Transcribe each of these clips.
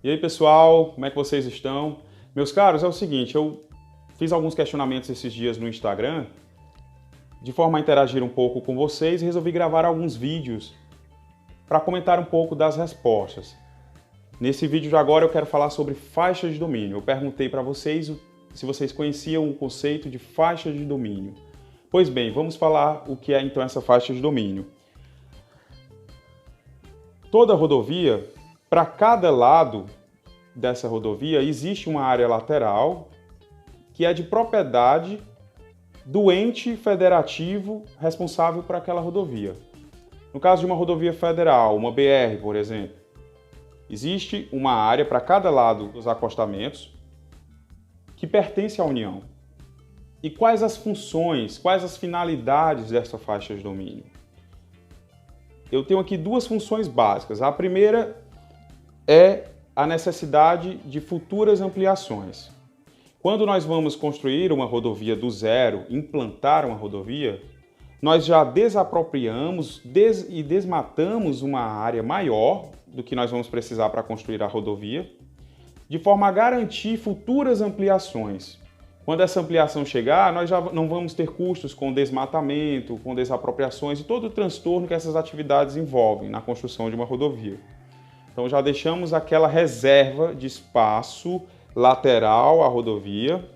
E aí, pessoal, como é que vocês estão? Meus caros, é o seguinte, eu fiz alguns questionamentos esses dias no Instagram, de forma a interagir um pouco com vocês, e resolvi gravar alguns vídeos para comentar um pouco das respostas. Nesse vídeo de agora eu quero falar sobre faixas de domínio. Eu perguntei para vocês se vocês conheciam o conceito de faixa de domínio. Pois bem, vamos falar o que é então essa faixa de domínio. Toda rodovia, para cada lado dessa rodovia, existe uma área lateral que é de propriedade do ente federativo responsável por aquela rodovia. No caso de uma rodovia federal, uma BR, por exemplo, existe uma área para cada lado dos acostamentos que pertence à União. E quais as funções, quais as finalidades dessa faixa de domínio? Eu tenho aqui duas funções básicas. A primeira é a necessidade de futuras ampliações. Quando nós vamos construir uma rodovia do zero, implantar uma rodovia, nós já desapropriamos e desmatamos uma área maior do que nós vamos precisar para construir a rodovia, de forma a garantir futuras ampliações. Quando essa ampliação chegar, nós já não vamos ter custos com desmatamento, com desapropriações e todo o transtorno que essas atividades envolvem na construção de uma rodovia. Então já deixamos aquela reserva de espaço lateral à rodovia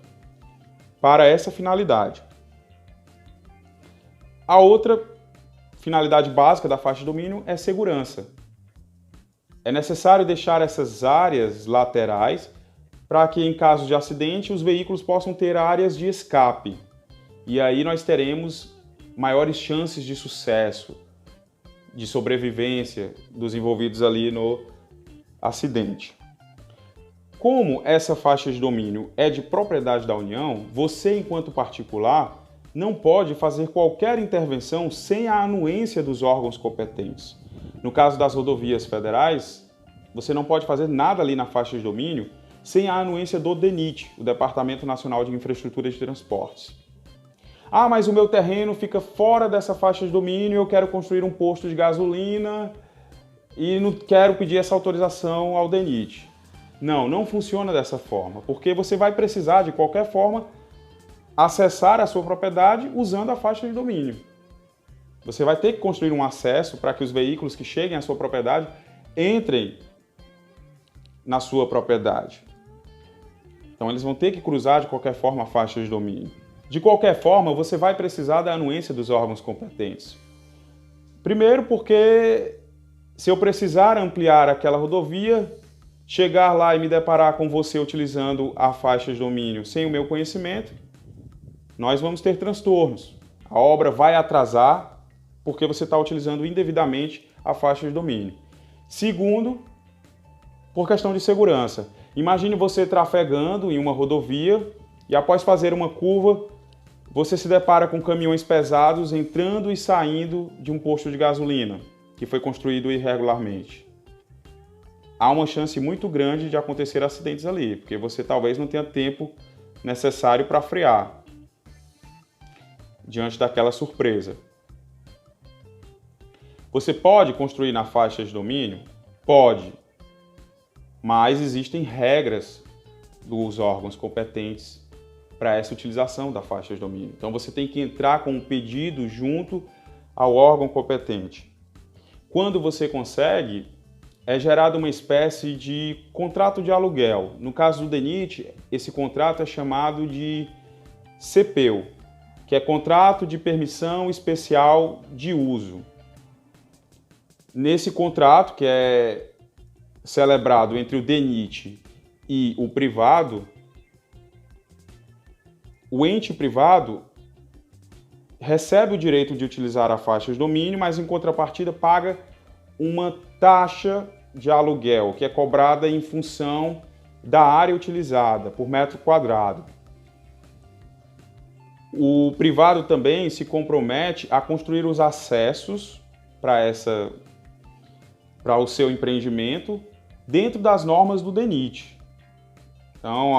para essa finalidade. A outra finalidade básica da faixa de domínio é segurança. É necessário deixar essas áreas laterais para que, em caso de acidente, os veículos possam ter áreas de escape. E aí nós teremos maiores chances de sucesso, de sobrevivência dos envolvidos ali no acidente. Como essa faixa de domínio é de propriedade da União, você, enquanto particular, não pode fazer qualquer intervenção sem a anuência dos órgãos competentes. No caso das rodovias federais, você não pode fazer nada ali na faixa de domínio sem a anuência do DENIT, o Departamento Nacional de Infraestrutura de Transportes. Ah, mas o meu terreno fica fora dessa faixa de domínio, eu quero construir um posto de gasolina e não quero pedir essa autorização ao DENIT. Não funciona dessa forma, porque você vai precisar, de qualquer forma, acessar a sua propriedade usando a faixa de domínio. Você vai ter que construir um acesso para que os veículos que cheguem à sua propriedade entrem na sua propriedade. Então eles vão ter que cruzar de qualquer forma a faixa de domínio. De qualquer forma, você vai precisar da anuência dos órgãos competentes. Primeiro porque se eu precisar ampliar aquela rodovia, chegar lá e me deparar com você utilizando a faixa de domínio sem o meu conhecimento, nós vamos ter transtornos. A obra vai atrasar porque você está utilizando indevidamente a faixa de domínio. Segundo, por questão de segurança. Imagine você trafegando em uma rodovia e após fazer uma curva, você se depara com caminhões pesados entrando e saindo de um posto de gasolina que foi construído irregularmente. Há uma chance muito grande de acontecer acidentes ali, porque você talvez não tenha tempo necessário para frear diante daquela surpresa. Você pode construir na faixa de domínio? Pode. Mas existem regras dos órgãos competentes para essa utilização da faixa de domínio. Então você tem que entrar com um pedido junto ao órgão competente. Quando você consegue, é gerada uma espécie de contrato de aluguel. No caso do DENIT, esse contrato é chamado de CPEU, que é Contrato de Permissão Especial de Uso. Nesse contrato, que é celebrado entre o DENIT e o privado, o ente privado recebe o direito de utilizar a faixa de domínio, mas em contrapartida paga uma taxa de aluguel, que é cobrada em função da área utilizada por metro quadrado. O privado também se compromete a construir os acessos para o seu empreendimento dentro das normas do DENIT. Então,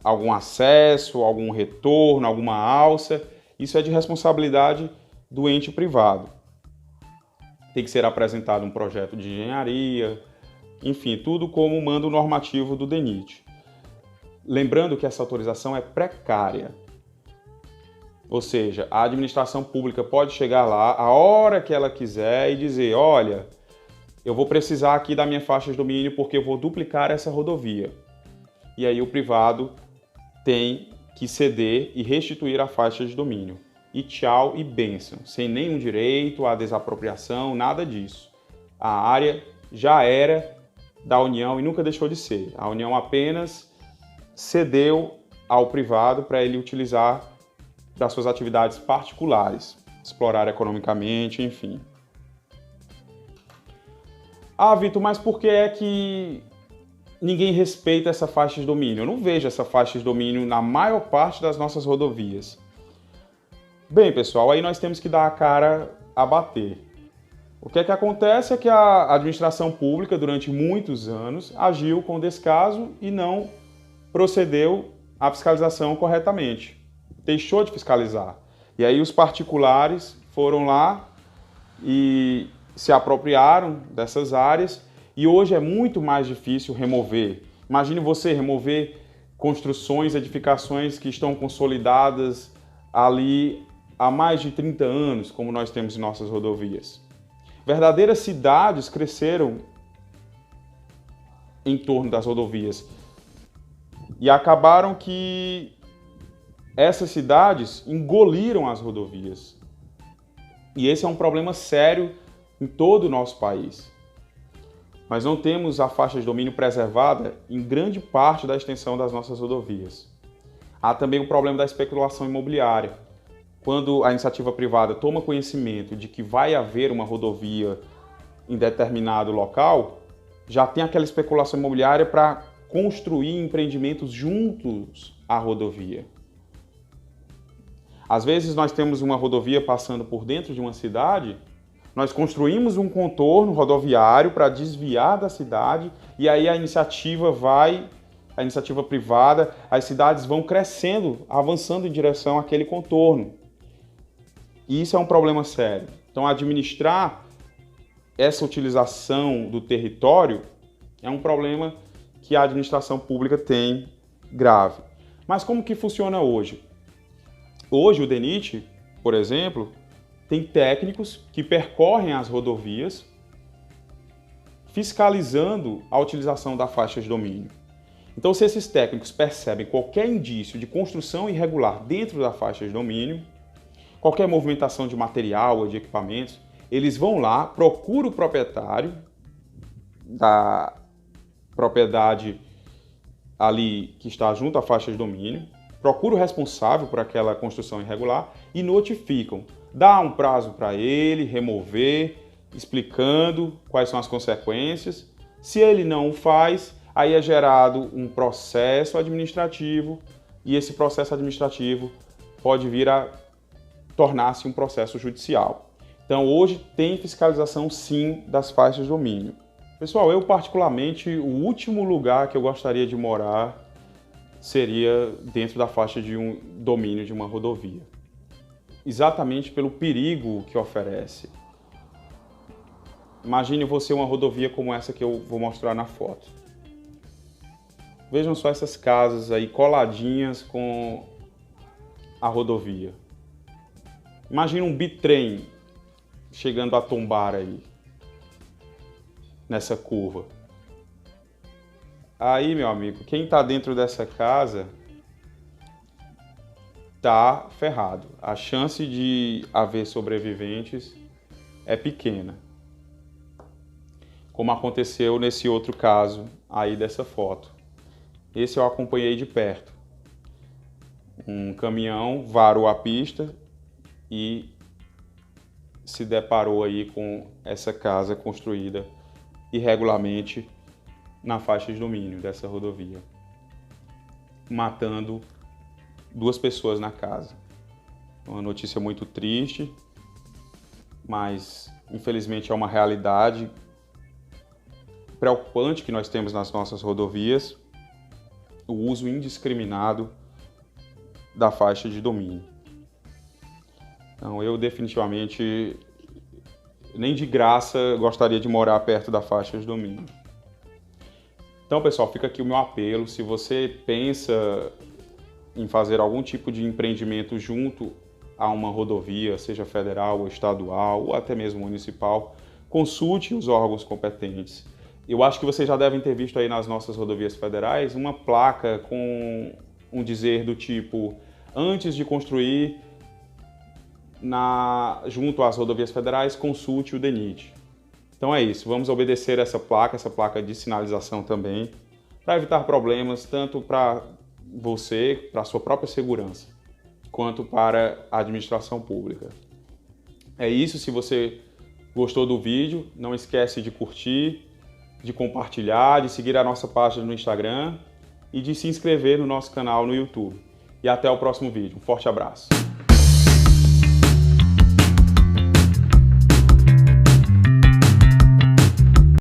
algum acesso, algum retorno, alguma alça, isso é de responsabilidade do ente privado. Tem que ser apresentado um projeto de engenharia, enfim, tudo como manda o normativo do DENIT. Lembrando que essa autorização é precária. Ou seja, a administração pública pode chegar lá a hora que ela quiser e dizer, olha, eu vou precisar aqui da minha faixa de domínio porque eu vou duplicar essa rodovia. E aí o privado tem que ceder e restituir a faixa de domínio. E tchau e bênção, sem nenhum direito à desapropriação, nada disso. A área já era da União e nunca deixou de ser. A União apenas cedeu ao privado para ele utilizar das suas atividades particulares, explorar economicamente, enfim. Ah, Vitor, mas por que é que ninguém respeita essa faixa de domínio? Eu não vejo essa faixa de domínio na maior parte das nossas rodovias. Bem, pessoal, aí nós temos que dar a cara a bater. O que é que acontece é que a administração pública, durante muitos anos, agiu com descaso e não procedeu à fiscalização corretamente. Deixou de fiscalizar. E aí os particulares foram lá e se apropriaram dessas áreas e hoje é muito mais difícil remover. Imagine você remover construções, edificações que estão consolidadas ali há mais de 30 anos, como nós temos em nossas rodovias. Verdadeiras cidades cresceram em torno das rodovias e acabaram que essas cidades engoliram as rodovias. E esse é um problema sério em todo o nosso país. Nós não temos a faixa de domínio preservada em grande parte da extensão das nossas rodovias. Há também o problema da especulação imobiliária. Quando a iniciativa privada toma conhecimento de que vai haver uma rodovia em determinado local, já tem aquela especulação imobiliária para construir empreendimentos juntos à rodovia. Às vezes nós temos uma rodovia passando por dentro de uma cidade, nós construímos um contorno rodoviário para desviar da cidade e aí a iniciativa privada, as cidades vão crescendo, avançando em direção àquele contorno. E isso é um problema sério. Então, administrar essa utilização do território é um problema que a administração pública tem grave. Mas como que funciona hoje? Hoje o DENIT, por exemplo, tem técnicos que percorrem as rodovias fiscalizando a utilização da faixa de domínio. Então, se esses técnicos percebem qualquer indício de construção irregular dentro da faixa de domínio, qualquer movimentação de material ou de equipamentos, eles vão lá, procuram o proprietário da propriedade ali que está junto à faixa de domínio, procuram o responsável por aquela construção irregular e notificam. Dá um prazo para ele remover, explicando quais são as consequências. Se ele não o faz, aí é gerado um processo administrativo e esse processo administrativo pode vir a tornar-se um processo judicial. Então, hoje tem fiscalização, sim, das faixas de domínio. Pessoal, eu particularmente, o último lugar que eu gostaria de morar seria dentro da faixa de um domínio de uma rodovia. Exatamente pelo perigo que oferece. Imagine você uma rodovia como essa que eu vou mostrar na foto. Vejam só essas casas aí coladinhas com a rodovia. Imagina um bitrem chegando a tombar aí, nessa curva. Aí, meu amigo, quem está dentro dessa casa está ferrado. A chance de haver sobreviventes é pequena. Como aconteceu nesse outro caso aí dessa foto. Esse eu acompanhei de perto. Um caminhão varou a pista e se deparou aí com essa casa construída irregularmente na faixa de domínio dessa rodovia, matando 2 pessoas na casa. Uma notícia muito triste, mas infelizmente é uma realidade preocupante que nós temos nas nossas rodovias, o uso indiscriminado da faixa de domínio. Então, eu definitivamente, nem de graça, gostaria de morar perto da faixa de domínio. Então, pessoal, fica aqui o meu apelo. Se você pensa em fazer algum tipo de empreendimento junto a uma rodovia, seja federal ou estadual ou até mesmo municipal, consulte os órgãos competentes. Eu acho que vocês já devem ter visto aí nas nossas rodovias federais uma placa com um dizer do tipo: antes de construir junto às rodovias federais, consulte o DENIT. Então é isso, vamos obedecer essa placa de sinalização também, para evitar problemas tanto para você, para a sua própria segurança, quanto para a administração pública. É isso, se você gostou do vídeo, não esquece de curtir, de compartilhar, de seguir a nossa página no Instagram e de se inscrever no nosso canal no YouTube. E até o próximo vídeo. Um forte abraço!